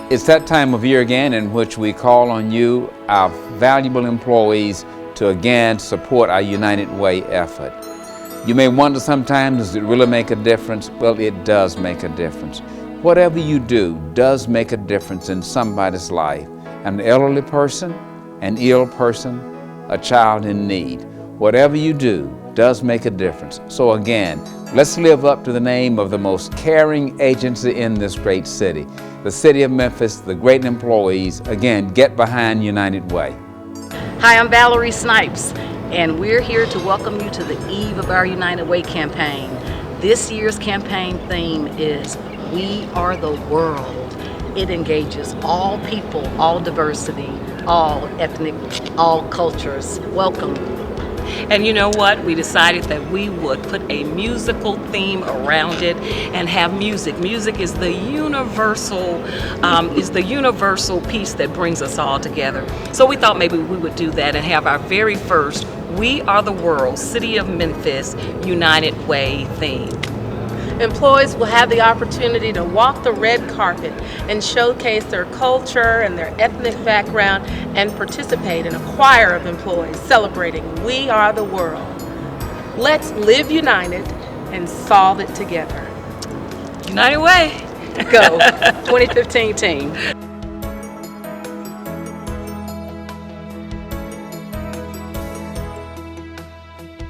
It's that time of year again in which we call on you, our valuable employees, to again support our United Way effort. You may wonder sometimes, does it really make a difference? Well, it does make a difference. Whatever you do does make a difference in somebody's life. An elderly person, an ill person, a child in need. Whatever you do does make a difference. So again, let's live up to the name of the most caring agency in this great city. The City of Memphis, the great employees, again, get behind United Way. Hi, I'm Valerie Snipes, and we're here to welcome you to the eve of our United Way campaign. This year's campaign theme is We Are the World. It engages all people, all diversity, all ethnic, all cultures. Welcome. And you know what? We decided that we would put a musical theme around it and have music. Music is the universal piece that brings us all together. So we thought maybe we would do that and have our very first We Are the World City of Memphis United Way theme. Employees will have the opportunity to walk the red carpet and showcase their culture and their ethnic background and participate in a choir of employees celebrating We Are the World. Let's live united and solve it together. United Way. Go 2015 team.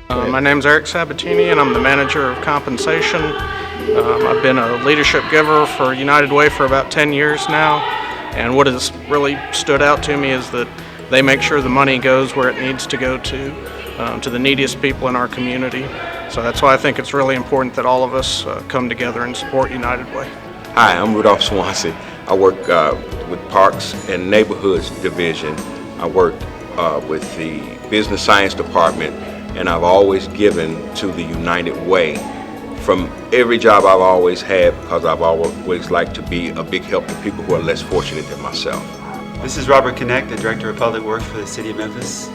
My name's Eric Sabatini, and I'm the manager of compensation. I've been a leadership giver for United Way for about 10 years now, and what has really stood out to me is that they make sure the money goes where it needs to go to the neediest people in our community. So that's why I think it's really important that all of us come together and support United Way. Hi, I'm Rudolph Swansea. I work with Parks and Neighborhoods Division. I work with the Business Science Department, and I've always given to the United Way from every job I've always had, because I've always liked to be a big help to people who are less fortunate than myself. This is Robert Connect, the Director of Public Works for the City of Memphis.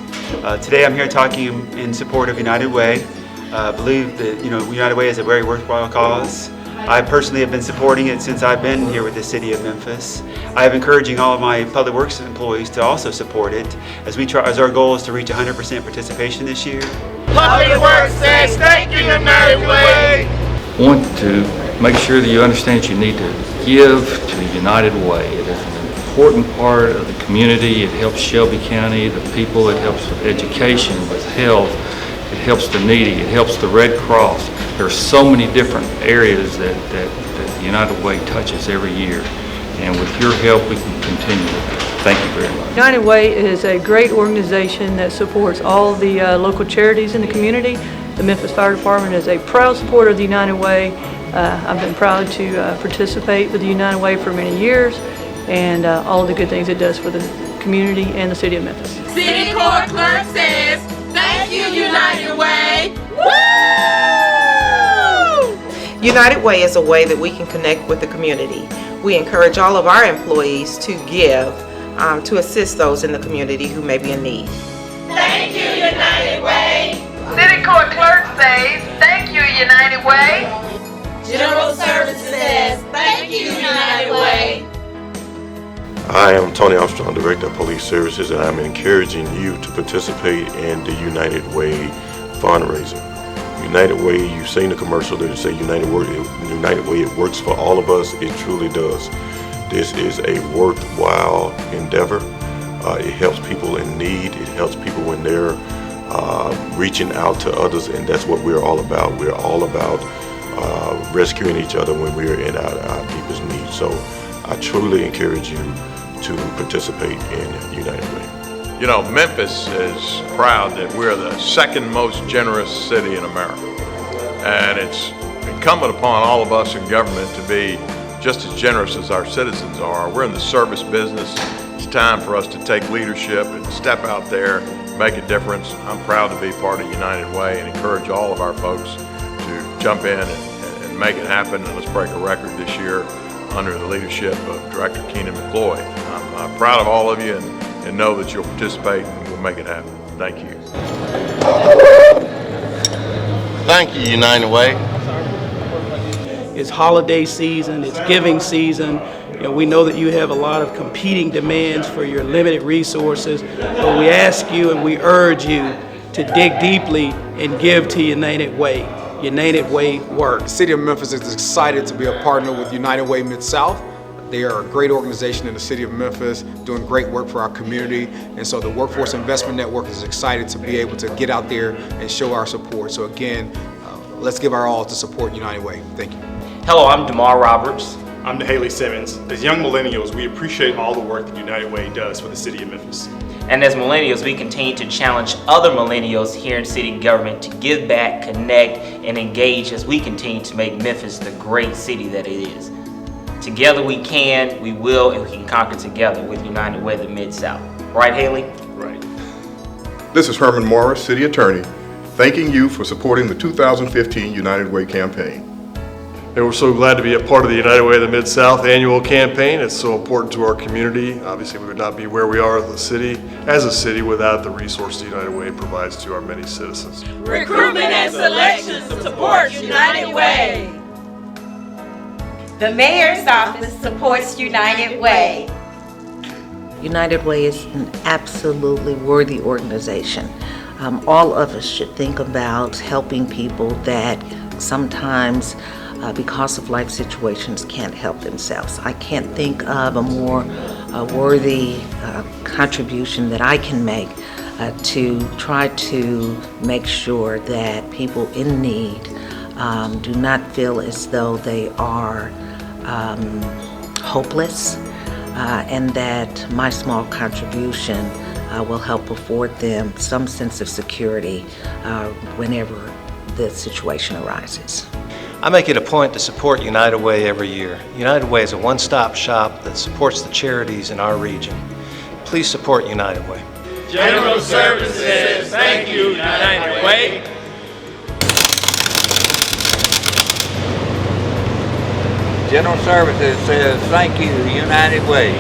Today I'm here talking in support of United Way. I believe that United Way is a very worthwhile cause. I personally have been supporting it since I've been here with the City of Memphis. I am encouraging all of my Public Works employees to also support it, as our goal is to reach 100% participation this year. Public Works says thank you, United Way. I want to make sure that you understand that you need to give to United Way. It is an important part of the community. It helps Shelby County, the people. It helps with education, with health. It helps the needy. It helps the Red Cross. There are so many different areas that United Way touches every year. And with your help, we can continue with it. Thank you very much. United Way is a great organization that supports all the local charities in the community. The Memphis Fire Department is a proud supporter of the United Way. I've been proud to participate with the United Way for many years, and all of the good things it does for the community and the City of Memphis. City Court Clerk says thank you, United Way. Woo! United Way is a way that we can connect with the community. We encourage all of our employees to give to assist those in the community who may be in need. Thank you, United Way. City Court Clerk says thank you, United Way. General Services says thank you, United Way. I am Tony Armstrong, Director of Police Services, and I'm encouraging you to participate in the United Way fundraiser. United Way, you've seen the commercial that say United Way, it works for all of us. It truly does. This is a worthwhile endeavor. It helps people in need. It helps people when they're reaching out to others, and that's what we're all about. We're all about rescuing each other when we're in our deepest need. So I truly encourage you to participate in United Way. You know, Memphis is proud that we're the second most generous city in America. And it's incumbent upon all of us in government to be just as generous as our citizens are. We're in the service business. It's time for us to take leadership and step out there, make a difference. I'm proud to be part of United Way and encourage all of our folks to jump in and make it happen. And let's break a record this year under the leadership of Director Keenan McCloy. I'm proud of all of you and know that you'll participate and we'll make it happen. Thank you. Thank you, United Way. It's holiday season, it's giving season, we know that you have a lot of competing demands for your limited resources, but we ask you and we urge you to dig deeply and give to United Way. United Way works. The City of Memphis is excited to be a partner with United Way Mid-South. They are a great organization in the City of Memphis, doing great work for our community, and so the Workforce Investment Network is excited to be able to get out there and show our support. So again, let's give our all to support United Way. Thank you. Hello, I'm DeMar Roberts. I'm DeHaley Simmons. As young millennials, we appreciate all the work that United Way does for the City of Memphis. And as millennials, we continue to challenge other millennials here in city government to give back, connect, and engage as we continue to make Memphis the great city that it is. Together we can, we will, and we can conquer together with United Way, the Mid-South. Right, Haley? Right. This is Herman Morris, City Attorney, thanking you for supporting the 2015 United Way campaign. And we're so glad to be a part of the United Way of the Mid-South annual campaign. It's so important to our community. Obviously, we would not be where we are as a city without the resources United Way provides to our many citizens. Recruitment and selection supports United Way. The Mayor's Office supports United Way. United Way is an absolutely worthy organization. All of us should think about helping people that sometimes because of life situations can't help themselves. I can't think of a more worthy contribution that I can make to try to make sure that people in need do not feel as though they are hopeless, and that my small contribution will help afford them some sense of security whenever the situation arises. I make it a point to support United Way every year. United Way is a one-stop shop that supports the charities in our region. Please support United Way. General Services, thank you, United Way. General Services says thank you, United Way.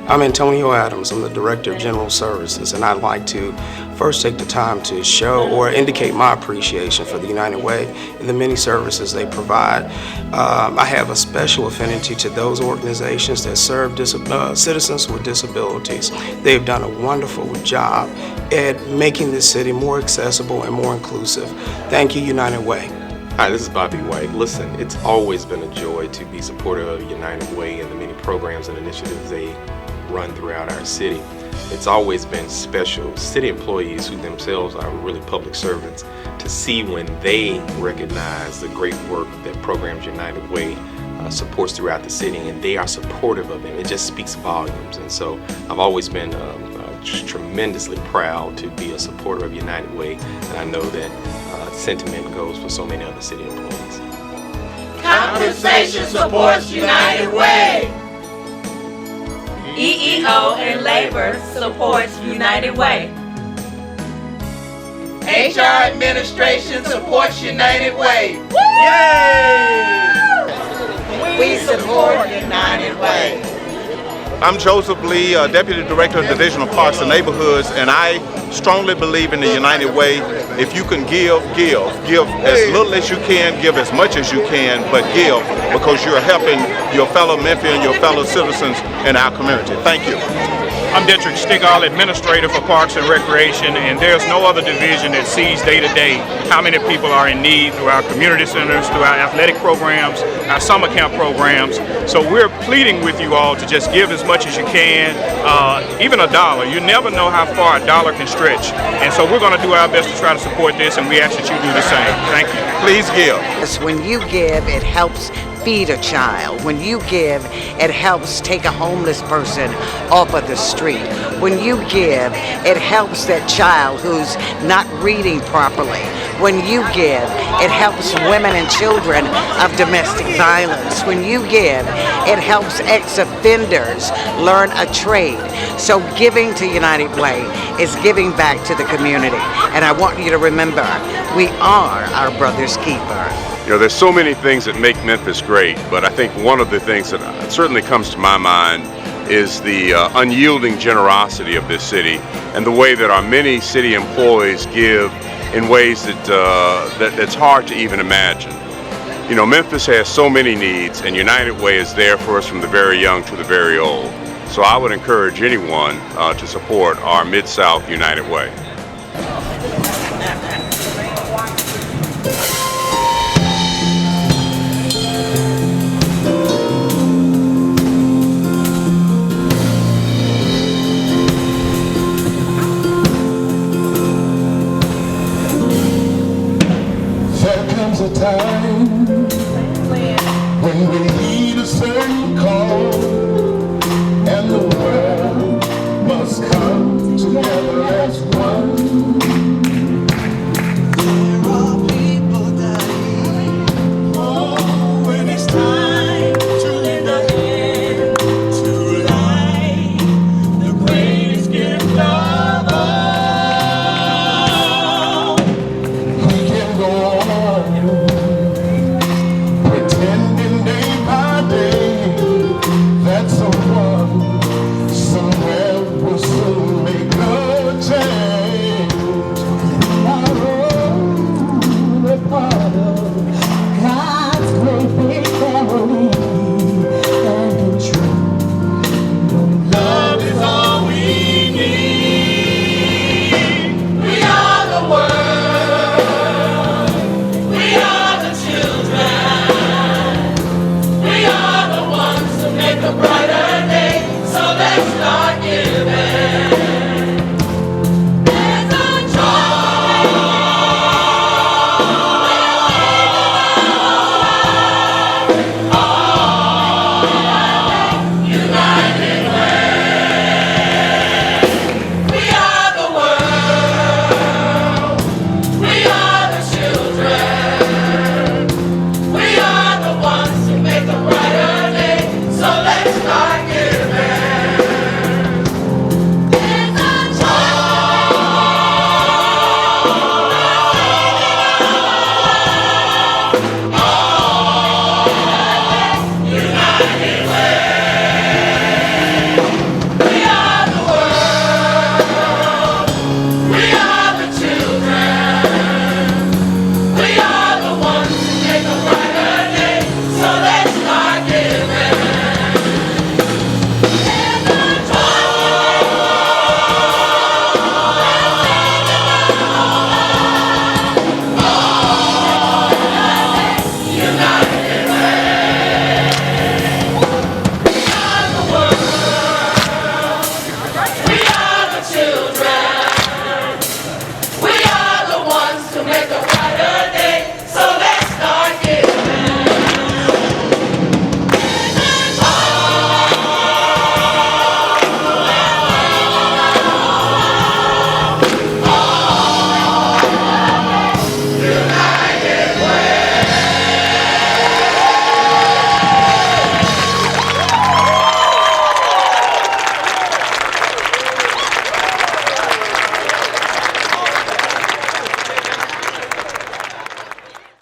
I'm Antonio Adams. I'm the Director of General Services, and I'd like to first take the time to show or indicate my appreciation for the United Way and the many services they provide. I have a special affinity to those organizations that serve citizens with disabilities. They've done a wonderful job at making this city more accessible and more inclusive. Thank you, United Way. Hi, this is Bobby White. Listen, it's always been a joy to be supportive of United Way and the many programs and initiatives they run throughout our city. It's always been special. City employees who themselves are really public servants, to see when they recognize the great work that Programs United Way supports throughout the city, and they are supportive of them. It just speaks volumes. And so I've always been tremendously proud to be a supporter of United Way, and I know that sentiment goes for so many other city employees. Compensation supports United Way. EEO and Labor supports United Way. HR Administration supports United Way. Yay! We support United Way. I'm Joseph Lee, Deputy Director of Division of Parks and Neighborhoods, and I strongly believe in the United Way. If you can give. Give as little as you can, give as much as you can, but give, because you're helping your fellow Memphians, your fellow citizens in our community. Thank you. I'm Dietrich Stigall, Administrator for Parks and Recreation, and there's no other division that sees day to day how many people are in need through our community centers, through our athletic programs, our summer camp programs. So we're pleading with you all to just give as much as you can, even $1. You never know how far $1 can stretch. And so we're going to do our best to try to support this, and we ask that you do the same. Thank you. Please give. When you give, it helps feed a child. When you give, it helps take a homeless person off of the street. When you give, it helps that child who's not reading properly. When you give, it helps women and children of domestic violence. When you give, it helps ex-offenders learn a trade. So giving to United Way is giving back to the community. And I want you to remember, we are our brother's keeper. You know, there's so many things that make Memphis great, but I think one of the things that certainly comes to my mind is the unyielding generosity of this city and the way that our many city employees give in ways that that's hard to even imagine. You know, Memphis has so many needs, and United Way is there for us from the very young to the very old. So I would encourage anyone to support our Mid-South United Way. There comes a time when we need a certain